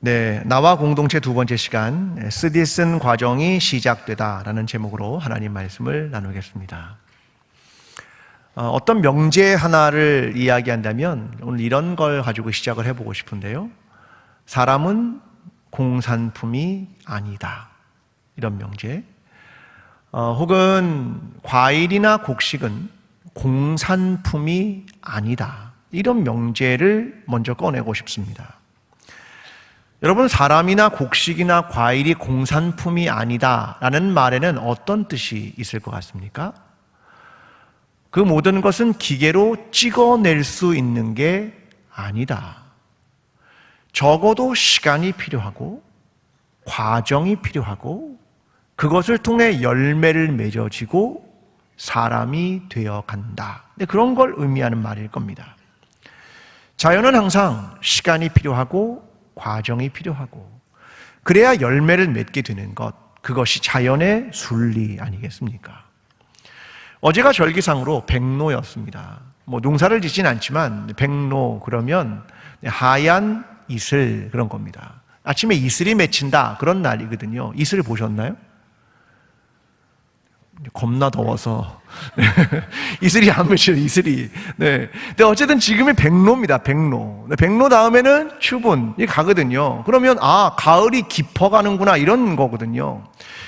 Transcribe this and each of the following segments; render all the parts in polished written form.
네, 나와 공동체 두 번째 시간 쓰디쓴 과정이 시작되다라는 제목으로 하나님 말씀을 나누겠습니다. 어떤 명제 하나를 이야기한다면 오늘 이런 걸 가지고 시작을 해보고 싶은데요. 사람은 공산품이 아니다. 이런 명제. 혹은 과일이나 곡식은 공산품이 아니다. 이런 명제를 먼저 꺼내고 싶습니다. 여러분, 사람이나 곡식이나 과일이 공산품이 아니다라는 말에는 어떤 뜻이 있을 것 같습니까? 그 모든 것은 기계로 찍어낼 수 있는 게 아니다. 적어도 시간이 필요하고 과정이 필요하고 그것을 통해 열매를 맺어지고 사람이 되어간다. 그런 걸 의미하는 말일 겁니다. 자연은 항상 시간이 필요하고 과정이 필요하고 그래야 열매를 맺게 되는 것, 그것이 자연의 순리 아니겠습니까? 어제가 절기상으로 백로였습니다. 농사를 짓진 않지만 백로 그러면 하얀 이슬 그런 겁니다. 아침에 이슬이 맺힌다 그런 날이거든요. 이슬 보셨나요? 겁나 더워서 이슬이 안 맺혀요. 이슬이. 네. 근데 어쨌든 지금이 백로입니다. 백로. 백로 다음에는 추분이 가거든요. 그러면 가을이 깊어가는구나 이런 거거든요.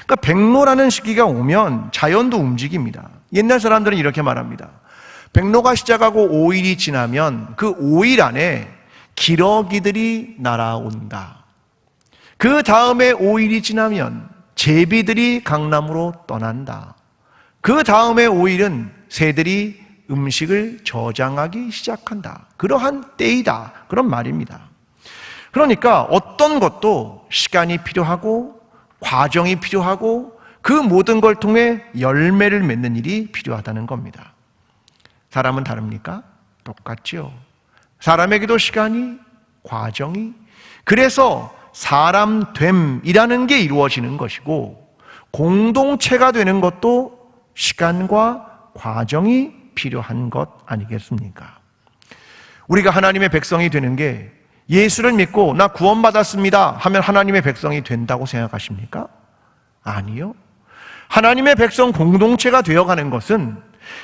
그러니까 백로라는 시기가 오면 자연도 움직입니다. 옛날 사람들은 이렇게 말합니다. 백로가 시작하고 5일이 지나면 그 5일 안에 기러기들이 날아온다. 그 다음에 5일이 지나면 제비들이 강남으로 떠난다. 그 다음에 5일은 새들이 음식을 저장하기 시작한다. 그러한 때이다. 그런 말입니다. 그러니까 어떤 것도 시간이 필요하고 과정이 필요하고 그 모든 걸 통해 열매를 맺는 일이 필요하다는 겁니다. 사람은 다릅니까? 똑같죠. 사람에게도 시간이, 과정이, 그래서 사람됨이라는 게 이루어지는 것이고 공동체가 되는 것도 시간과 과정이 필요한 것 아니겠습니까? 우리가 하나님의 백성이 되는 게 예수를 믿고 나 구원받았습니다 하면 하나님의 백성이 된다고 생각하십니까? 아니요. 하나님의 백성 공동체가 되어가는 것은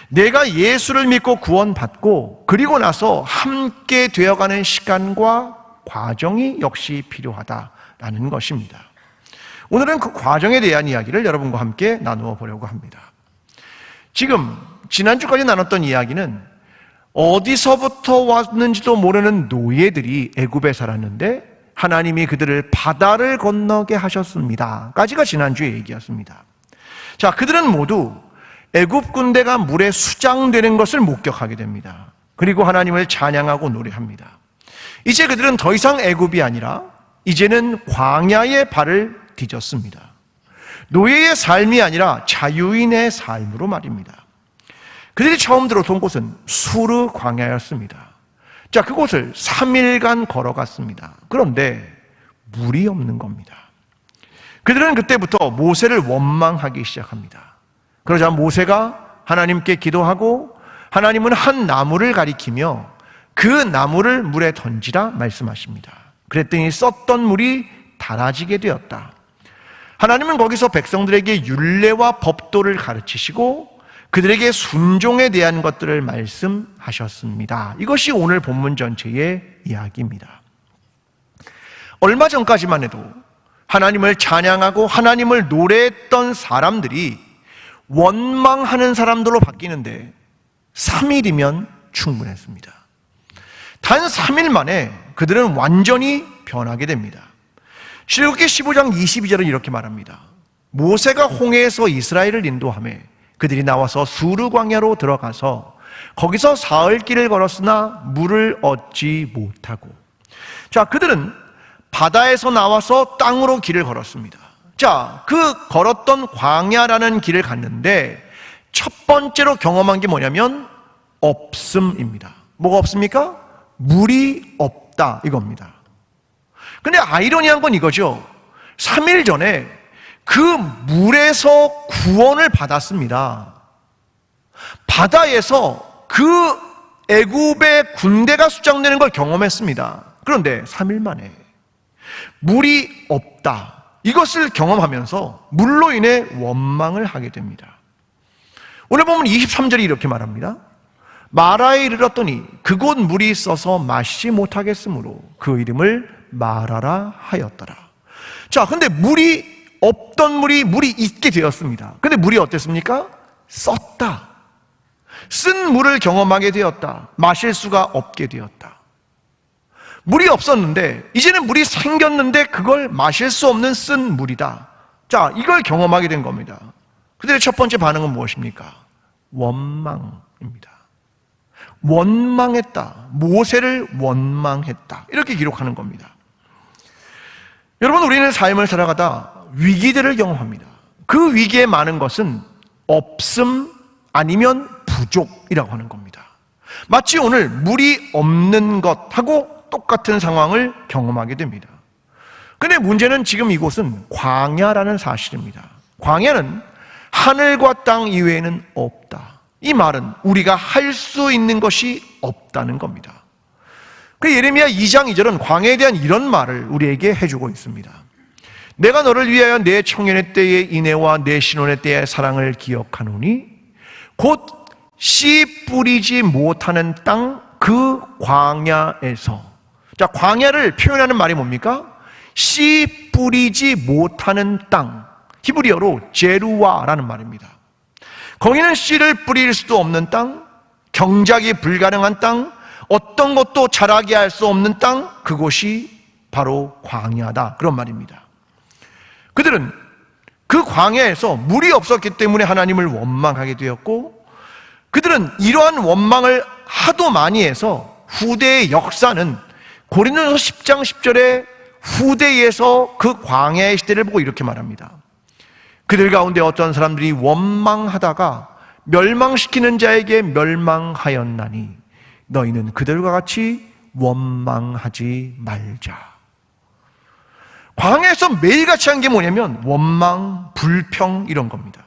내가 예수를 믿고 구원받고 그리고 나서 함께 되어가는 시간과 과정이 역시 필요하다라는 것입니다. 오늘은 그 과정에 대한 이야기를 여러분과 함께 나누어 보려고 합니다. 지금 지난주까지 나눴던 이야기는 어디서부터 왔는지도 모르는 노예들이 애굽에 살았는데 하나님이 그들을 바다를 건너게 하셨습니다 까지가 지난주의 얘기였습니다. 자, 그들은 모두 애굽 군대가 물에 수장되는 것을 목격하게 됩니다. 그리고 하나님을 찬양하고 노래합니다. 이제 그들은 더 이상 애굽이 아니라 이제는 광야에 발을 디뎠습니다. 노예의 삶이 아니라 자유인의 삶으로 말입니다. 그들이 처음 들어선 곳은 수르 광야였습니다. 자, 그곳을 3일간 걸어갔습니다. 그런데 물이 없는 겁니다. 그들은 그때부터 모세를 원망하기 시작합니다. 그러자 모세가 하나님께 기도하고 하나님은 한 나무를 가리키며 그 나무를 물에 던지라 말씀하십니다. 그랬더니 썼던 물이 달아지게 되었다. 하나님은 거기서 백성들에게 율례와 법도를 가르치시고 그들에게 순종에 대한 것들을 말씀하셨습니다. 이것이 오늘 본문 전체의 이야기입니다. 얼마 전까지만 해도 하나님을 찬양하고 하나님을 노래했던 사람들이 원망하는 사람들로 바뀌는데 3일이면 충분했습니다. 단 3일 만에 그들은 완전히 변하게 됩니다. 출애굽기 15장 22절은 이렇게 말합니다. 모세가 홍해에서 이스라엘을 인도하며 그들이 나와서 수르 광야로 들어가서 거기서 사흘 길을 걸었으나 물을 얻지 못하고. 자, 그들은 바다에서 나와서 땅으로 길을 걸었습니다. 자, 그 걸었던 광야라는 길을 갔는데 첫 번째로 경험한 게 뭐냐면 없음입니다. 뭐가 없습니까? 물이 없다 이겁니다. 근데 아이러니한 건 이거죠. 3일 전에 그 물에서 구원을 받았습니다. 바다에서 그 애굽의 군대가 수장되는 걸 경험했습니다. 그런데 3일 만에 물이 없다. 이것을 경험하면서 물로 인해 원망을 하게 됩니다. 오늘 보면 23절이 이렇게 말합니다. 마라에 이르렀더니 그곳 물이 있어서 마시지 못하겠으므로 그 이름을 마라라 하였더라. 자, 근데 물이 없던 물이 있게 되었습니다. 근데 물이 어땠습니까? 썼다. 쓴 물을 경험하게 되었다. 마실 수가 없게 되었다. 물이 없었는데 이제는 물이 생겼는데 그걸 마실 수 없는 쓴 물이다. 자, 이걸 경험하게 된 겁니다. 그들의 첫 번째 반응은 무엇입니까? 원망입니다. 원망했다. 모세를 원망했다. 이렇게 기록하는 겁니다. 여러분, 우리는 삶을 살아가다 위기들을 경험합니다. 그 위기에 많은 것은 없음 아니면 부족이라고 하는 겁니다. 마치 오늘 물이 없는 것하고 똑같은 상황을 경험하게 됩니다. 근데 문제는 지금 이곳은 광야라는 사실입니다. 광야는 하늘과 땅 이외에는 없다. 이 말은 우리가 할 수 있는 것이 없다는 겁니다. 그 예레미야 2장 2절은 광야에 대한 이런 말을 우리에게 해주고 있습니다. 내가 너를 위하여 내 청년의 때의 인애와 내 신혼의 때의 사랑을 기억하노니 곧 씨 뿌리지 못하는 땅 그 광야에서. 자, 광야를 표현하는 말이 뭡니까? 씨 뿌리지 못하는 땅, 히브리어로 제루와라는 말입니다. 거기는 씨를 뿌릴 수도 없는 땅, 경작이 불가능한 땅, 어떤 것도 자라게 할 수 없는 땅, 그곳이 바로 광야다, 그런 말입니다. 그들은 그 광야에서 물이 없었기 때문에 하나님을 원망하게 되었고, 그들은 이러한 원망을 하도 많이 해서 후대의 역사는 고린도전서 10장 10절에 후대에서 그 광야의 시대를 보고 이렇게 말합니다. 그들 가운데 어떤 사람들이 원망하다가 멸망시키는 자에게 멸망하였나니 너희는 그들과 같이 원망하지 말자. 광야에서 매일같이 한 게 뭐냐면 원망, 불평 이런 겁니다.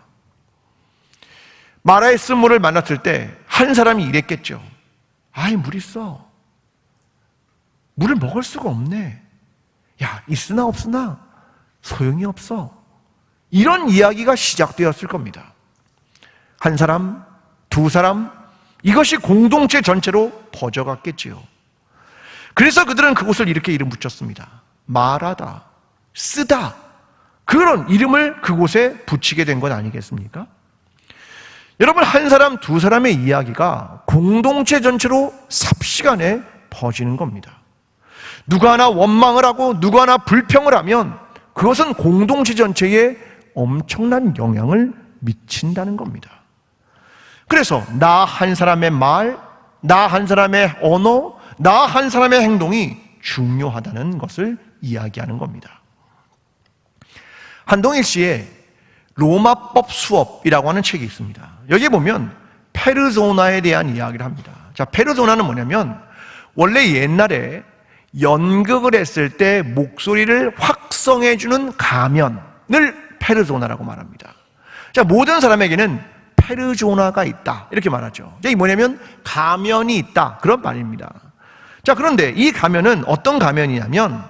마라의 쓴물을 만났을 때 한 사람이 이랬겠죠. 아이, 물 있어. 물을 먹을 수가 없네. 야, 있으나 없으나 소용이 없어. 이런 이야기가 시작되었을 겁니다. 한 사람, 두 사람, 이것이 공동체 전체로 퍼져갔겠지요. 그래서 그들은 그곳을 이렇게 이름 붙였습니다. 마라다, 쓰다. 그런 이름을 그곳에 붙이게 된 건 아니겠습니까? 여러분, 한 사람, 두 사람의 이야기가 공동체 전체로 삽시간에 퍼지는 겁니다. 누가 하나 원망을 하고 누가 하나 불평을 하면 그것은 공동체 전체에 엄청난 영향을 미친다는 겁니다. 그래서 나 한 사람의 말, 나 한 사람의 언어, 나 한 사람의 행동이 중요하다는 것을 이야기하는 겁니다. 한동일 씨의 로마법 수업이라고 하는 책이 있습니다. 여기에 보면 페르소나에 대한 이야기를 합니다. 자, 페르소나는 뭐냐면 원래 옛날에 연극을 했을 때 목소리를 확성해주는 가면을 페르소나라고 말합니다. 자, 모든 사람에게는 페르소나가 있다, 이렇게 말하죠. 이게 뭐냐면 가면이 있다, 그런 말입니다. 자, 그런데 이 가면은 어떤 가면이냐면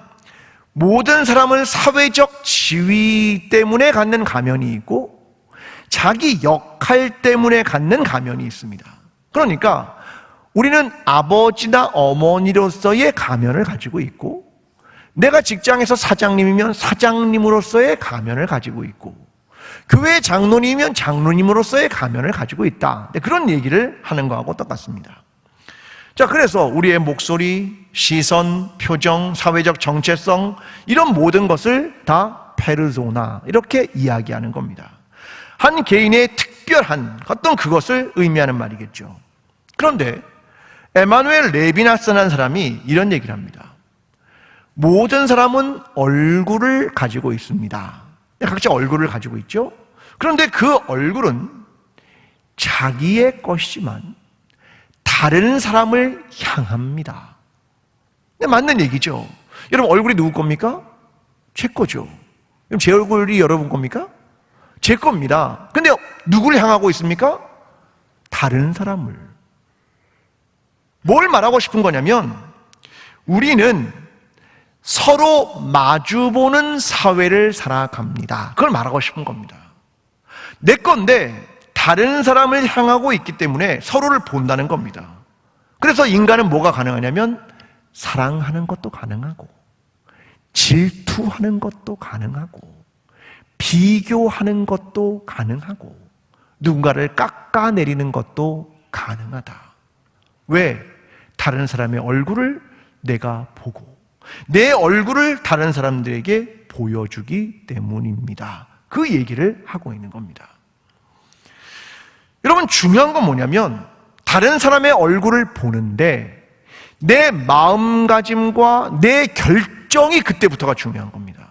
모든 사람은 사회적 지위 때문에 갖는 가면이 있고 자기 역할 때문에 갖는 가면이 있습니다. 그러니까 우리는 아버지나 어머니로서의 가면을 가지고 있고, 내가 직장에서 사장님이면 사장님으로서의 가면을 가지고 있고, 교회 장로님이면 장로님으로서의 가면을 가지고 있다. 그런 얘기를 하는 거하고 똑같습니다. 자, 그래서 우리의 목소리, 시선, 표정, 사회적 정체성, 이런 모든 것을 다 페르소나, 이렇게 이야기하는 겁니다. 한 개인의 특별한 어떤 그것을 의미하는 말이겠죠. 그런데 에마누엘 레비나스라는 사람이 이런 얘기를 합니다. 모든 사람은 얼굴을 가지고 있습니다. 각자 얼굴을 가지고 있죠. 그런데 그 얼굴은 자기의 것이지만 다른 사람을 향합니다. 맞는 얘기죠. 여러분, 얼굴이 누구 겁니까? 제 거죠. 그럼 제 얼굴이 여러분 겁니까? 제 겁니다. 근데 누구를 향하고 있습니까? 다른 사람을. 뭘 말하고 싶은 거냐면 우리는 서로 마주보는 사회를 살아갑니다. 그걸 말하고 싶은 겁니다. 내 건데 다른 사람을 향하고 있기 때문에 서로를 본다는 겁니다. 그래서 인간은 뭐가 가능하냐면 사랑하는 것도 가능하고, 질투하는 것도 가능하고, 비교하는 것도 가능하고, 누군가를 깎아내리는 것도 가능하다. 왜? 다른 사람의 얼굴을 내가 보고 내 얼굴을 다른 사람들에게 보여주기 때문입니다. 그 얘기를 하고 있는 겁니다. 여러분, 중요한 건 뭐냐면 다른 사람의 얼굴을 보는데 내 마음가짐과 내 결정이 그때부터가 중요한 겁니다.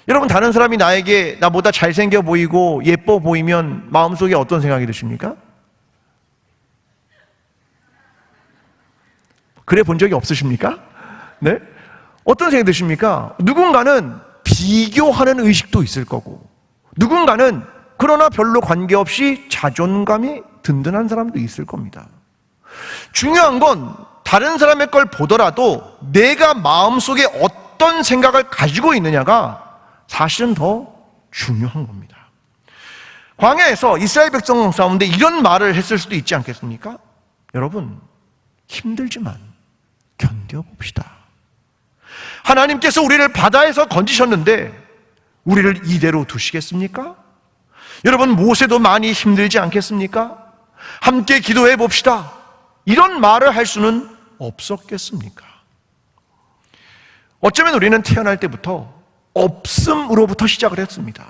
여러분, 다른 사람이 나에게 나보다 잘생겨 보이고 예뻐 보이면 마음속에 어떤 생각이 드십니까? 그래 본 적이 없으십니까? 네? 어떤 생각이 드십니까? 누군가는 비교하는 의식도 있을 거고, 누군가는 그러나 별로 관계없이 자존감이 든든한 사람도 있을 겁니다. 중요한 건 다른 사람의 걸 보더라도 내가 마음속에 어떤 생각을 가지고 있느냐가 사실은 더 중요한 겁니다. 광야에서 이스라엘 백성 싸우는데 이런 말을 했을 수도 있지 않겠습니까? 여러분, 힘들지만 견뎌봅시다. 하나님께서 우리를 바다에서 건지셨는데 우리를 이대로 두시겠습니까? 여러분, 모세도 많이 힘들지 않겠습니까? 함께 기도해 봅시다. 이런 말을 할 수는 없었겠습니까? 어쩌면 우리는 태어날 때부터 없음으로부터 시작을 했습니다.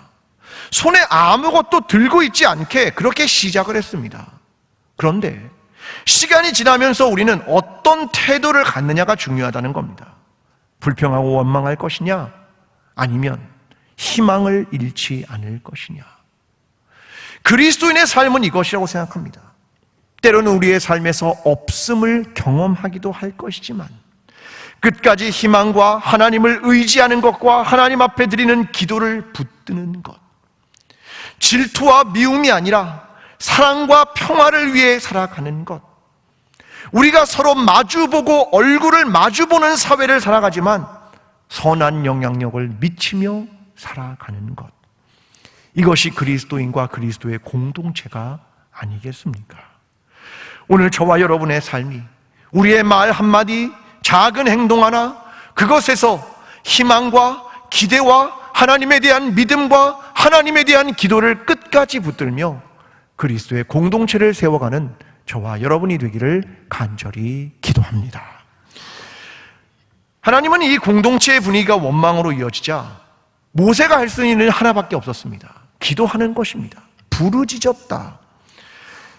손에 아무것도 들고 있지 않게 그렇게 시작을 했습니다. 그런데 시간이 지나면서 우리는 어떤 태도를 갖느냐가 중요하다는 겁니다. 불평하고 원망할 것이냐, 아니면 희망을 잃지 않을 것이냐. 그리스도인의 삶은 이것이라고 생각합니다. 때로는 우리의 삶에서 없음을 경험하기도 할 것이지만 끝까지 희망과 하나님을 의지하는 것과 하나님 앞에 드리는 기도를 붙드는 것, 질투와 미움이 아니라 사랑과 평화를 위해 살아가는 것, 우리가 서로 마주보고 얼굴을 마주보는 사회를 살아가지만 선한 영향력을 미치며 살아가는 것, 이것이 그리스도인과 그리스도의 공동체가 아니겠습니까? 오늘 저와 여러분의 삶이, 우리의 말 한마디, 작은 행동 하나, 그것에서 희망과 기대와 하나님에 대한 믿음과 하나님에 대한 기도를 끝까지 붙들며 그리스도의 공동체를 세워가는 저와 여러분이 되기를 간절히 기도합니다. 하나님은 이 공동체의 분위기가 원망으로 이어지자 모세가 할 수 있는 하나밖에 없었습니다. 기도하는 것입니다. 부르짖었다.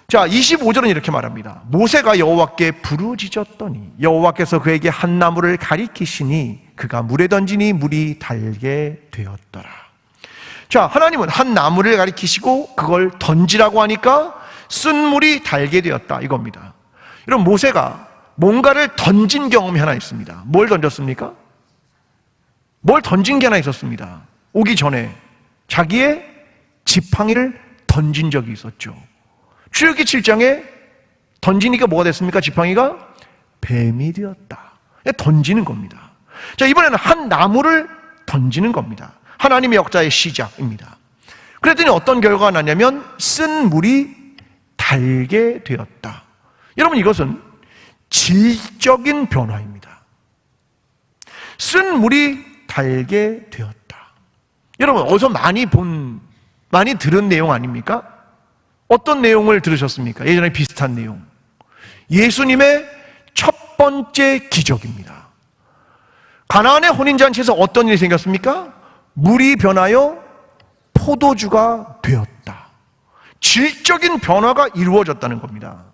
자, 25절은 이렇게 말합니다. 모세가 여호와께 부르짖었더니 여호와께서 그에게 한 나무를 가리키시니 그가 물에 던지니 물이 달게 되었더라. 자, 하나님은 한 나무를 가리키시고 그걸 던지라고 하니까 쓴 물이 달게 되었다, 이겁니다. 여러분, 모세가 뭔가를 던진 경험이 하나 있습니다. 뭘 던졌습니까? 뭘 던진 게 하나 있었습니다. 오기 전에 자기의 지팡이를 던진 적이 있었죠. 출애굽기 7장에 던지니까 뭐가 됐습니까? 지팡이가 뱀이 되었다. 던지는 겁니다. 자, 이번에는 한 나무를 던지는 겁니다. 하나님의 역사의 시작입니다. 그랬더니 어떤 결과가 나냐면 쓴 물이 달게 되었다. 여러분, 이것은 질적인 변화입니다. 쓴 물이 달게 되었다. 여러분, 어디서 많이 들은 내용 아닙니까? 어떤 내용을 들으셨습니까? 예전에 비슷한 내용. 예수님의 첫 번째 기적입니다. 가나안의 혼인잔치에서 어떤 일이 생겼습니까? 물이 변하여 포도주가 되었다. 질적인 변화가 이루어졌다는 겁니다.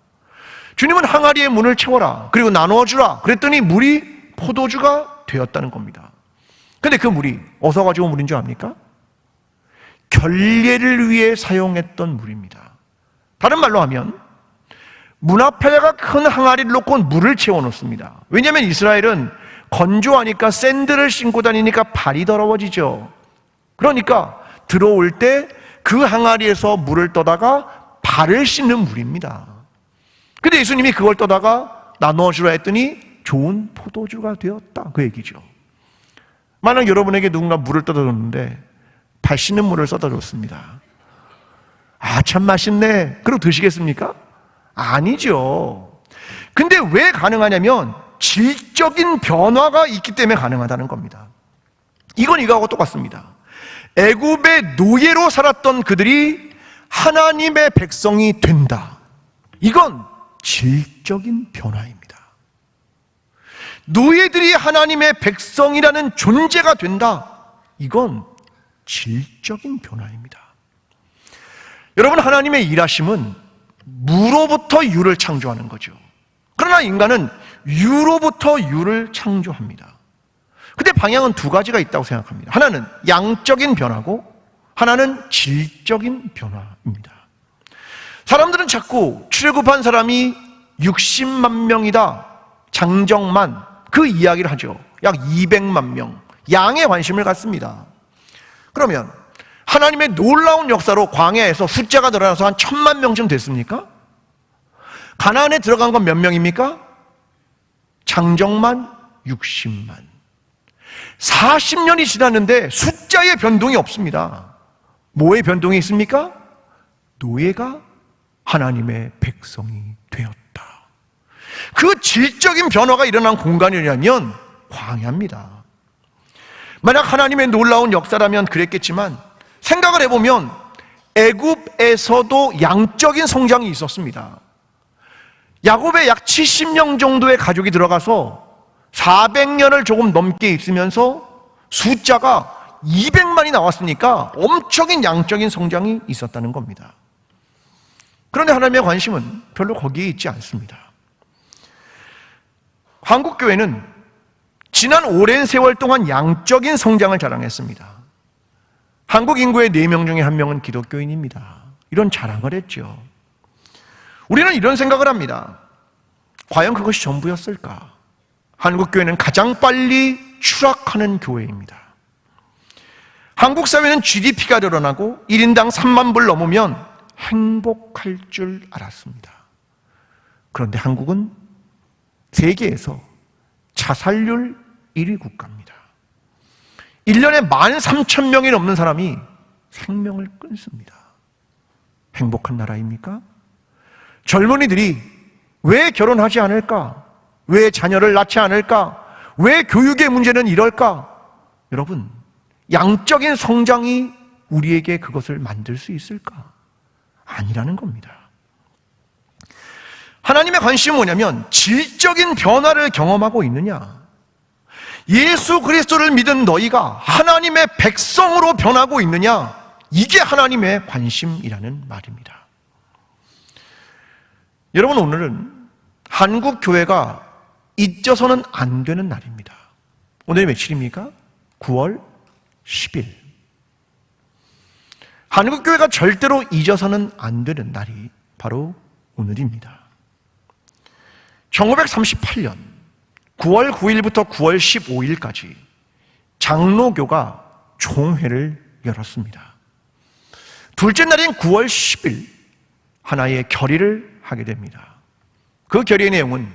주님은 항아리에 문을 채워라, 그리고 나누어주라 그랬더니 물이 포도주가 되었다는 겁니다. 근데 그 물이 어디서 가지고 물인 줄 압니까? 결례를 위해 사용했던 물입니다. 다른 말로 하면 문 앞에다가 큰 항아리를 놓고 물을 채워놓습니다. 왜냐하면 이스라엘은 건조하니까 샌들을 신고 다니니까 발이 더러워지죠. 그러니까 들어올 때 그 항아리에서 물을 떠다가 발을 씻는 물입니다. 근데 예수님이 그걸 떠다가 나누어주라 했더니 좋은 포도주가 되었다, 그 얘기죠. 만약 여러분에게 누군가 물을 떠다 줬는데 발 씻는 물을 쏟아 줬습니다. 아, 참 맛있네. 그러고 드시겠습니까? 아니죠. 근데 왜 가능하냐면 질적인 변화가 있기 때문에 가능하다는 겁니다. 이건 이거하고 똑같습니다. 애굽의 노예로 살았던 그들이 하나님의 백성이 된다. 이건 질적인 변화입니다. 노예들이 하나님의 백성이라는 존재가 된다. 이건 질적인 변화입니다. 여러분, 하나님의 일하심은 무로부터 유를 창조하는 거죠. 그러나 인간은 유로부터 유를 창조합니다. 근데 방향은 두 가지가 있다고 생각합니다. 하나는 양적인 변화고 하나는 질적인 변화입니다. 사람들은 자꾸 출애굽한 사람이 60만 명이다, 장정만, 그 이야기를 하죠. 약 200만 명, 양에 관심을 갖습니다. 그러면 하나님의 놀라운 역사로 광야에서 숫자가 늘어나서 한 1000만 명쯤 됐습니까? 가나안에 들어간 건 몇 명입니까? 장정만 60만. 40년이 지났는데 숫자의 변동이 없습니다. 뭐의 변동이 있습니까? 노예가 하나님의 백성이 되었다. 그 질적인 변화가 일어난 공간이라면 광야입니다. 만약 하나님의 놀라운 역사라면 그랬겠지만 생각을 해보면 애굽에서도 양적인 성장이 있었습니다. 야곱의 약 70명 정도의 가족이 들어가서 400년을 조금 넘게 있으면서 숫자가 200만이 나왔으니까 엄청난 양적인 성장이 있었다는 겁니다. 그런데 하나님의 관심은 별로 거기에 있지 않습니다. 한국교회는 지난 오랜 세월 동안 양적인 성장을 자랑했습니다. 한국 인구의 4명 중에 1명은 기독교인입니다. 이런 자랑을 했죠. 우리는 이런 생각을 합니다. 과연 그것이 전부였을까? 한국교회는 가장 빨리 추락하는 교회입니다. 한국 사회는 GDP가 늘어나고 1인당 3만 불 넘으면 행복할 줄 알았습니다. 그런데 한국은 세계에서 자살률 1위 국가입니다. 1년에 13,000명이 넘는 사람이 생명을 끊습니다. 행복한 나라입니까? 젊은이들이 왜 결혼하지 않을까? 왜 자녀를 낳지 않을까? 왜 교육의 문제는 이럴까? 여러분, 양적인 성장이 우리에게 그것을 만들 수 있을까? 아니라는 겁니다. 하나님의 관심은 뭐냐면 질적인 변화를 경험하고 있느냐? 예수 그리스도를 믿은 너희가 하나님의 백성으로 변하고 있느냐? 이게 하나님의 관심이라는 말입니다. 여러분, 오늘은 한국 교회가 잊어서는 안 되는 날입니다. 오늘이 며칠입니까? 9월 10일. 한국 교회가 절대로 잊어서는 안 되는 날이 바로 오늘입니다. 1938년 9월 9일부터 9월 15일까지 장로교가 총회를 열었습니다. 둘째 날인 9월 10일 하나의 결의를 하게 됩니다. 그 결의의 내용은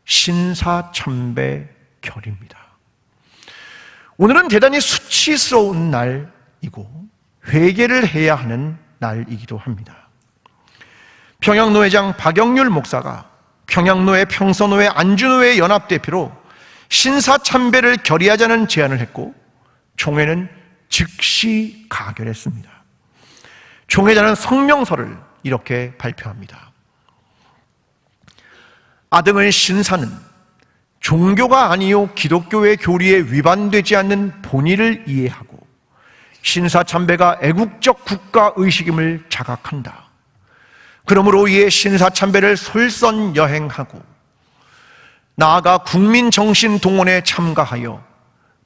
신사참배 결의입니다. 오늘은 대단히 수치스러운 날이고 회개를 해야 하는 날이기도 합니다. 평양노회장 박영률 목사가 평양노회, 평서노회, 안주노회 연합대표로 신사참배를 결의하자는 제안을 했고 총회는 즉시 가결했습니다. 총회자는 성명서를 이렇게 발표합니다. 아등의 신사는 종교가 아니요 기독교의 교리에 위반되지 않는 본의를 이해하고 신사참배가 애국적 국가의식임을 자각한다. 그러므로 이에 신사참배를 솔선여행하고 나아가 국민정신동원에 참가하여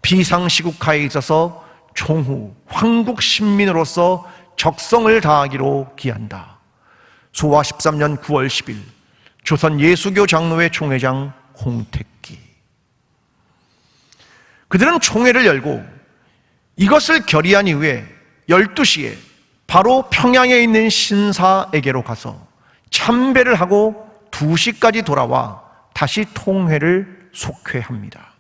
비상시국하에 있어서 총후 황국신민으로서 적성을 다하기로 기한다. 소와 13년 9월 10일 조선예수교 장로회 총회장 홍택기. 그들은 총회를 열고 이것을 결의한 이후에 12시에 바로 평양에 있는 신사에게로 가서 참배를 하고 2시까지 돌아와 다시 통회를 속회합니다.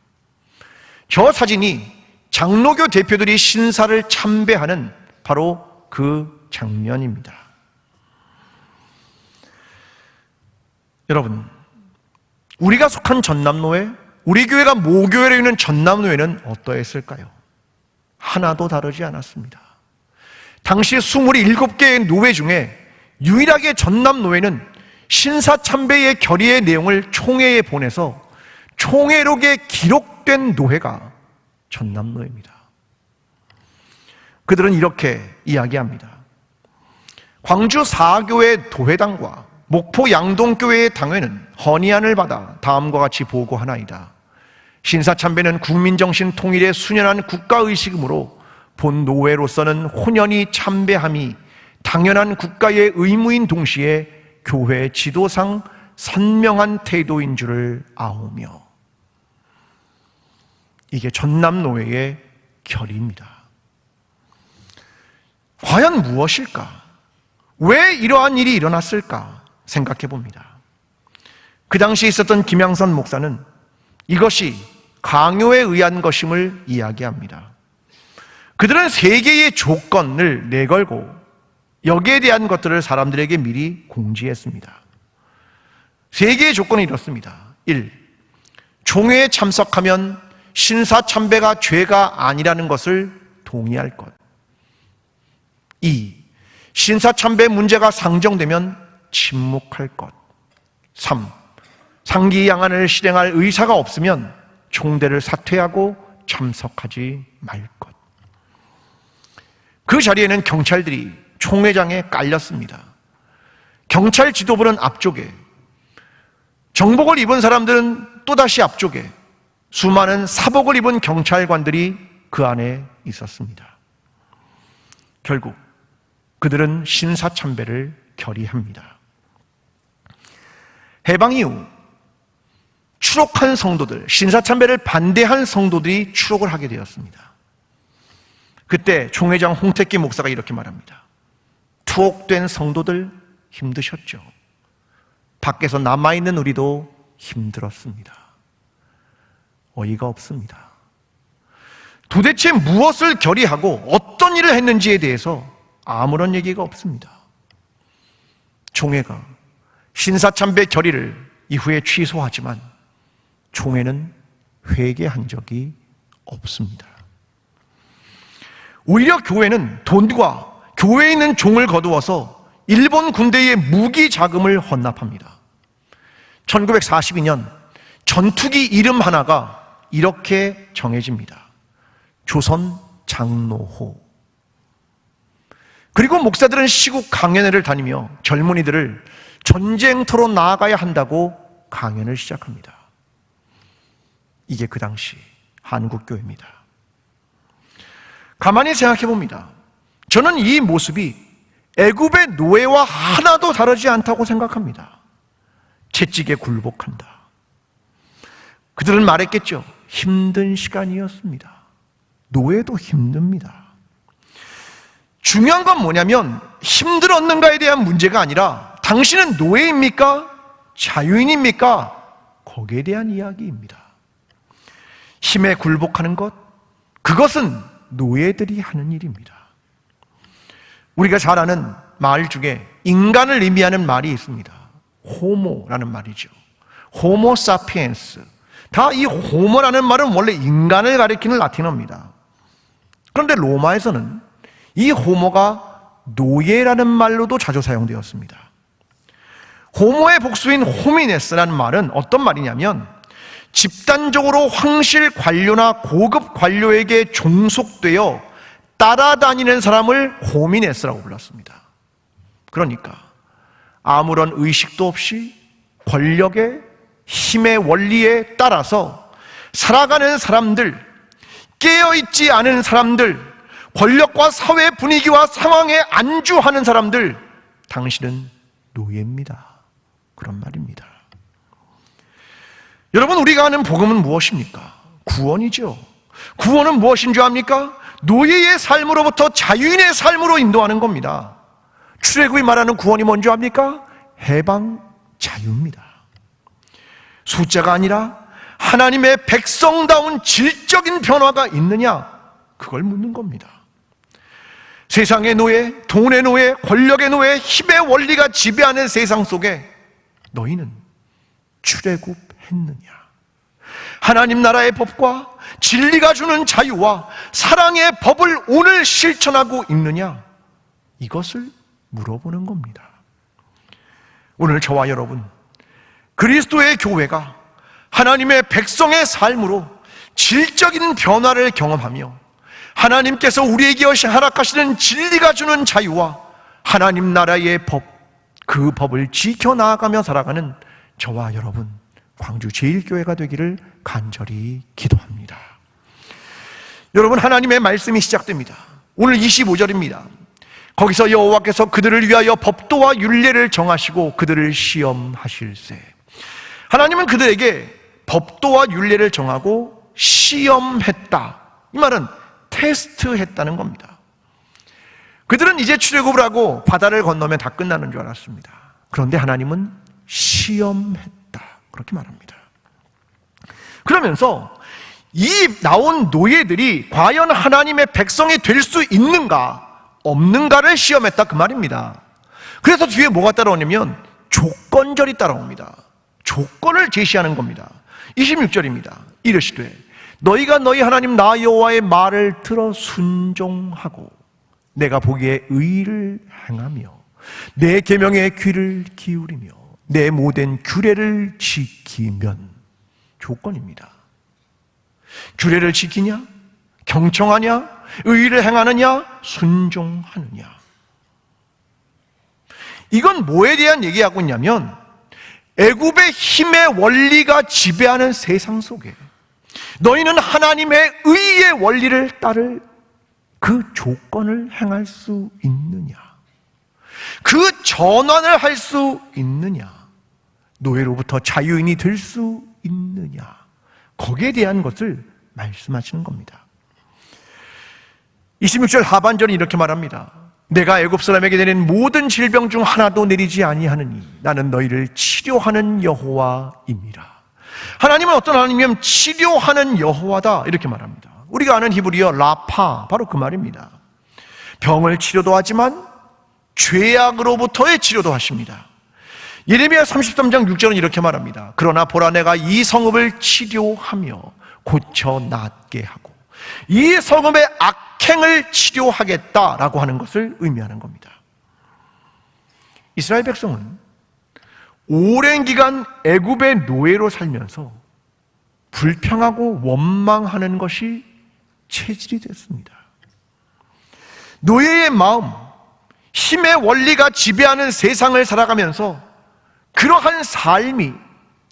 저 사진이 장로교 대표들이 신사를 참배하는 바로 그 장면입니다. 여러분, 우리가 속한 전남노회, 우리 교회가 모교회로 있는 전남노회는 어떠했을까요? 하나도 다르지 않았습니다. 당시 27개의 노회 중에 유일하게 전남노회는 신사참배의 결의의 내용을 총회에 보내서 총회록에 기록된 노회가 전남노회입니다. 그들은 이렇게 이야기합니다. 광주 사교회 도회당과 목포 양동교회의 당회는 헌의안을 받아 다음과 같이 보고하나이다. 신사참배는 국민정신 통일의 순연한 국가의식이므로 본 노회로서는 혼연히 참배함이 당연한 국가의 의무인 동시에 교회 지도상 선명한 태도인 줄을 아오며, 이게 전남노회의 결의입니다. 과연 무엇일까? 왜 이러한 일이 일어났을까 생각해 봅니다. 그 당시 있었던 김양선 목사는 이것이 강요에 의한 것임을 이야기합니다. 그들은 세 개의 조건을 내걸고 여기에 대한 것들을 사람들에게 미리 공지했습니다. 세 개의 조건이 이렇습니다. 1. 총회에 참석하면 신사참배가 죄가 아니라는 것을 동의할 것. 2. 신사참배 문제가 상정되면 침묵할 것. 3. 상기양안을 실행할 의사가 없으면 총대를 사퇴하고 참석하지 말 것. 그 자리에는 경찰들이 총회장에 깔렸습니다. 경찰 지도부는 앞쪽에, 정복을 입은 사람들은 또다시 앞쪽에, 수많은 사복을 입은 경찰관들이 그 안에 있었습니다. 결국 그들은 신사참배를 결의합니다. 해방 이후 추록한 성도들, 신사참배를 반대한 성도들이 추록을 하게 되었습니다. 그때 총회장 홍택기 목사가 이렇게 말합니다. 투옥된 성도들 힘드셨죠. 밖에서 남아있는 우리도 힘들었습니다. 어이가 없습니다. 도대체 무엇을 결의하고 어떤 일을 했는지에 대해서 아무런 얘기가 없습니다. 총회가 신사참배 결의를 이후에 취소하지만 총회는 회개한 적이 없습니다. 오히려 교회는 돈과 교회에 있는 종을 거두어서 일본 군대의 무기 자금을 헌납합니다. 1942년 전투기 이름 하나가 이렇게 정해집니다. 조선 장로호. 그리고 목사들은 시국 강연회를 다니며 젊은이들을 전쟁터로 나아가야 한다고 강연을 시작합니다. 이게 그 당시 한국교회입니다. 가만히 생각해 봅니다. 저는 이 모습이 애굽의 노예와 하나도 다르지 않다고 생각합니다. 채찍에 굴복한다. 그들은 말했겠죠. 힘든 시간이었습니다. 노예도 힘듭니다. 중요한 건 뭐냐면 힘들었는가에 대한 문제가 아니라 당신은 노예입니까? 자유인입니까? 거기에 대한 이야기입니다. 힘에 굴복하는 것, 그것은 노예들이 하는 일입니다. 우리가 잘 아는 말 중에 인간을 의미하는 말이 있습니다. 호모라는 말이죠. 호모 사피엔스. 다 이 호모라는 말은 원래 인간을 가리키는 라틴어입니다. 그런데 로마에서는 이 호모가 노예라는 말로도 자주 사용되었습니다. 호모의 복수인 호미네스라는 말은 어떤 말이냐면 집단적으로 황실 관료나 고급 관료에게 종속되어 따라다니는 사람을 호미네스라고 불렀습니다. 그러니까 아무런 의식도 없이 권력의 힘의 원리에 따라서 살아가는 사람들, 깨어있지 않은 사람들, 권력과 사회 분위기와 상황에 안주하는 사람들, 당신은 노예입니다. 그런 말입니다. 여러분, 우리가 아는 복음은 무엇입니까? 구원이죠. 구원은 무엇인 줄 압니까? 노예의 삶으로부터 자유인의 삶으로 인도하는 겁니다. 출애굽이 말하는 구원이 뭔지 압니까? 해방, 자유입니다. 숫자가 아니라 하나님의 백성다운 질적인 변화가 있느냐? 그걸 묻는 겁니다. 세상의 노예, 돈의 노예, 권력의 노예, 힘의 원리가 지배하는 세상 속에 너희는 출애굽했느냐? 하나님 나라의 법과 진리가 주는 자유와 사랑의 법을 오늘 실천하고 있느냐? 이것을 물어보는 겁니다. 오늘 저와 여러분, 그리스도의 교회가 하나님의 백성의 삶으로 질적인 변화를 경험하며 하나님께서 우리에게 허락하시는 진리가 주는 자유와 하나님 나라의 법, 그 법을 지켜나가며 살아가는 저와 여러분, 광주 제1교회가 되기를 간절히 기도합니다. 여러분, 하나님의 말씀이 시작됩니다. 오늘 25절입니다. 거기서 여호와께서 그들을 위하여 법도와 율례를 정하시고 그들을 시험하실세. 하나님은 그들에게 법도와 율례를 정하고 시험했다. 이 말은 테스트했다는 겁니다. 그들은 이제 출애굽을 하고 바다를 건너면 다 끝나는 줄 알았습니다. 그런데 하나님은 시험했다, 그렇게 말합니다. 그러면서 이 나온 노예들이 과연 하나님의 백성이 될 수 있는가 없는가를 시험했다, 그 말입니다. 그래서 뒤에 뭐가 따라오냐면 조건절이 따라옵니다. 조건을 제시하는 겁니다. 26절입니다. 이르시되 너희가 너희 하나님 나 여호와의 말을 들어 순종하고 내가 보기에 의를 행하며 내 계명에 귀를 기울이며 내 모든 규례를 지키면, 조건입니다. 규례를 지키냐? 경청하냐? 의를 행하느냐? 순종하느냐? 이건 뭐에 대한 얘기하고 있냐면 애굽의 힘의 원리가 지배하는 세상 속에 너희는 하나님의 의의 원리를 따를 그 조건을 행할 수 있느냐? 그 전환을 할 수 있느냐? 노예로부터 자유인이 될 수 있느냐? 거기에 대한 것을 말씀하시는 겁니다. 26절 하반절이 이렇게 말합니다. 내가 애굽 사람에게 내린 모든 질병 중 하나도 내리지 아니하느니 나는 너희를 치료하는 여호와임이라. 하나님은 어떤 하나님이면 치료하는 여호와다, 이렇게 말합니다. 우리가 아는 히브리어 라파, 바로 그 말입니다. 병을 치료도 하지만 죄악으로부터의 치료도 하십니다. 예레미야 33장 6절은 이렇게 말합니다. 그러나 보라, 내가 이 성읍을 치료하며 고쳐 낫게 하고 이 성읍의 악행을 치료하겠다라고 하는 것을 의미하는 겁니다. 이스라엘 백성은 오랜 기간 애굽의 노예로 살면서 불평하고 원망하는 것이 체질이 됐습니다. 노예의 마음, 힘의 원리가 지배하는 세상을 살아가면서 그러한 삶이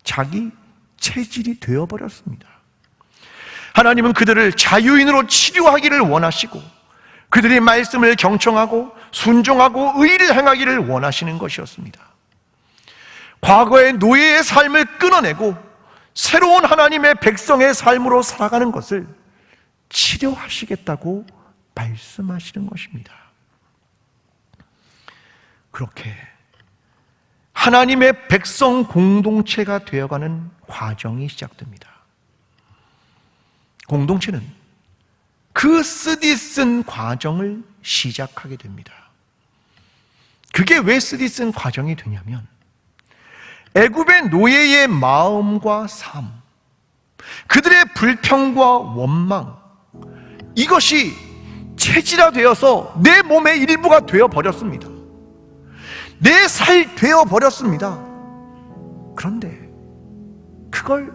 자기 체질이 되어버렸습니다. 하나님은 그들을 자유인으로 치료하기를 원하시고 그들이 말씀을 경청하고 순종하고 의를 행하기를 원하시는 것이었습니다. 과거의 노예의 삶을 끊어내고 새로운 하나님의 백성의 삶으로 살아가는 것을 치료하시겠다고 말씀하시는 것입니다. 그렇게 하나님의 백성 공동체가 되어가는 과정이 시작됩니다. 공동체는 그 쓰디쓴 과정을 시작하게 됩니다. 그게 왜 쓰디쓴 과정이 되냐면 애굽의 노예의 마음과 삶, 그들의 불평과 원망, 이것이 체질화되어서 내 몸의 일부가 되어버렸습니다. 내 살 되어버렸습니다. 그런데 그걸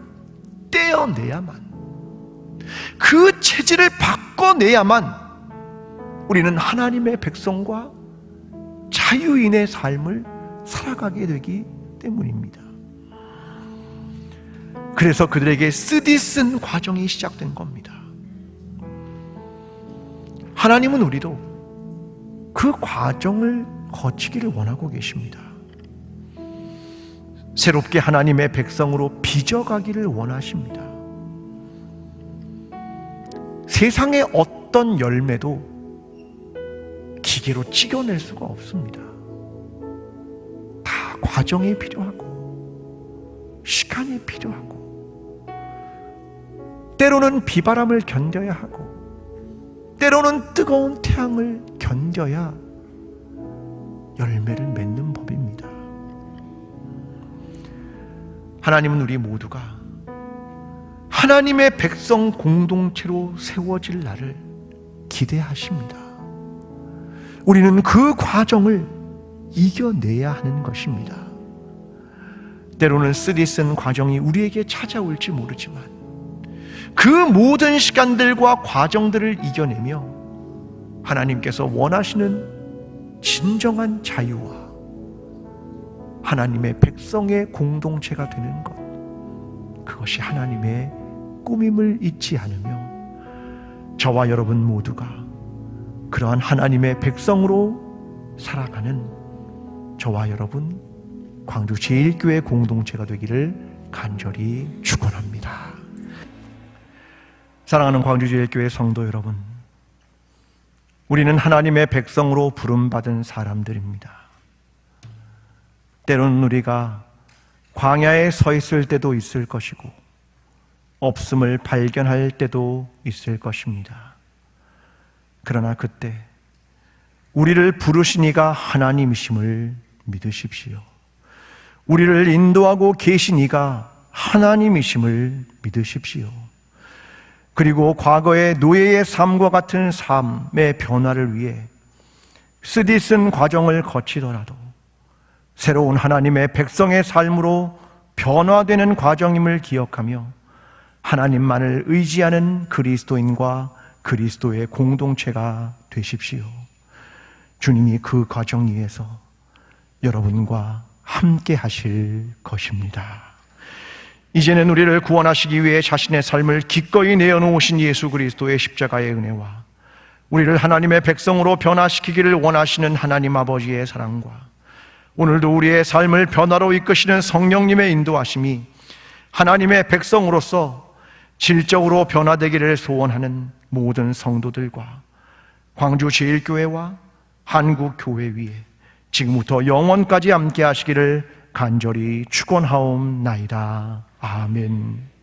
떼어내야만, 그 체질을 바꿔내야만 우리는 하나님의 백성과 자유인의 삶을 살아가게 되기 때문입니다. 그래서 그들에게 쓰디쓴 과정이 시작된 겁니다. 하나님은 우리도 그 과정을 거치기를 원하고 계십니다. 새롭게 하나님의 백성으로 빚어가기를 원하십니다. 세상의 어떤 열매도 기계로 찍어낼 수가 없습니다. 다 과정이 필요하고 시간이 필요하고 때로는 비바람을 견뎌야 하고 때로는 뜨거운 태양을 견뎌야 열매를 맺는 법입니다. 하나님은 우리 모두가 하나님의 백성 공동체로 세워질 날을 기대하십니다. 우리는 그 과정을 이겨내야 하는 것입니다. 때로는 쓰디쓴 과정이 우리에게 찾아올지 모르지만 그 모든 시간들과 과정들을 이겨내며 하나님께서 원하시는 진정한 자유와 하나님의 백성의 공동체가 되는 것, 그것이 하나님의 꿈임을 잊지 않으며 저와 여러분 모두가 그러한 하나님의 백성으로 살아가는 저와 여러분 광주 제1교회 공동체가 되기를 간절히 축원합니다. 사랑하는 광주 제1교회 성도 여러분, 우리는 하나님의 백성으로 부름받은 사람들입니다. 때로는 우리가 광야에 서 있을 때도 있을 것이고 없음을 발견할 때도 있을 것입니다. 그러나 그때 우리를 부르신 이가 하나님이심을 믿으십시오. 우리를 인도하고 계신 이가 하나님이심을 믿으십시오. 그리고 과거의 노예의 삶과 같은 삶의 변화를 위해 쓰디쓴 과정을 거치더라도 새로운 하나님의 백성의 삶으로 변화되는 과정임을 기억하며 하나님만을 의지하는 그리스도인과 그리스도의 공동체가 되십시오. 주님이 그 과정 위에서 여러분과 함께 하실 것입니다. 이제는 우리를 구원하시기 위해 자신의 삶을 기꺼이 내어놓으신 예수 그리스도의 십자가의 은혜와 우리를 하나님의 백성으로 변화시키기를 원하시는 하나님 아버지의 사랑과 오늘도 우리의 삶을 변화로 이끄시는 성령님의 인도하심이 하나님의 백성으로서 질적으로 변화되기를 소원하는 모든 성도들과 광주 제1교회와 한국교회 위에 지금부터 영원까지 함께 하시기를 간절히 축원하옵나이다. 아멘.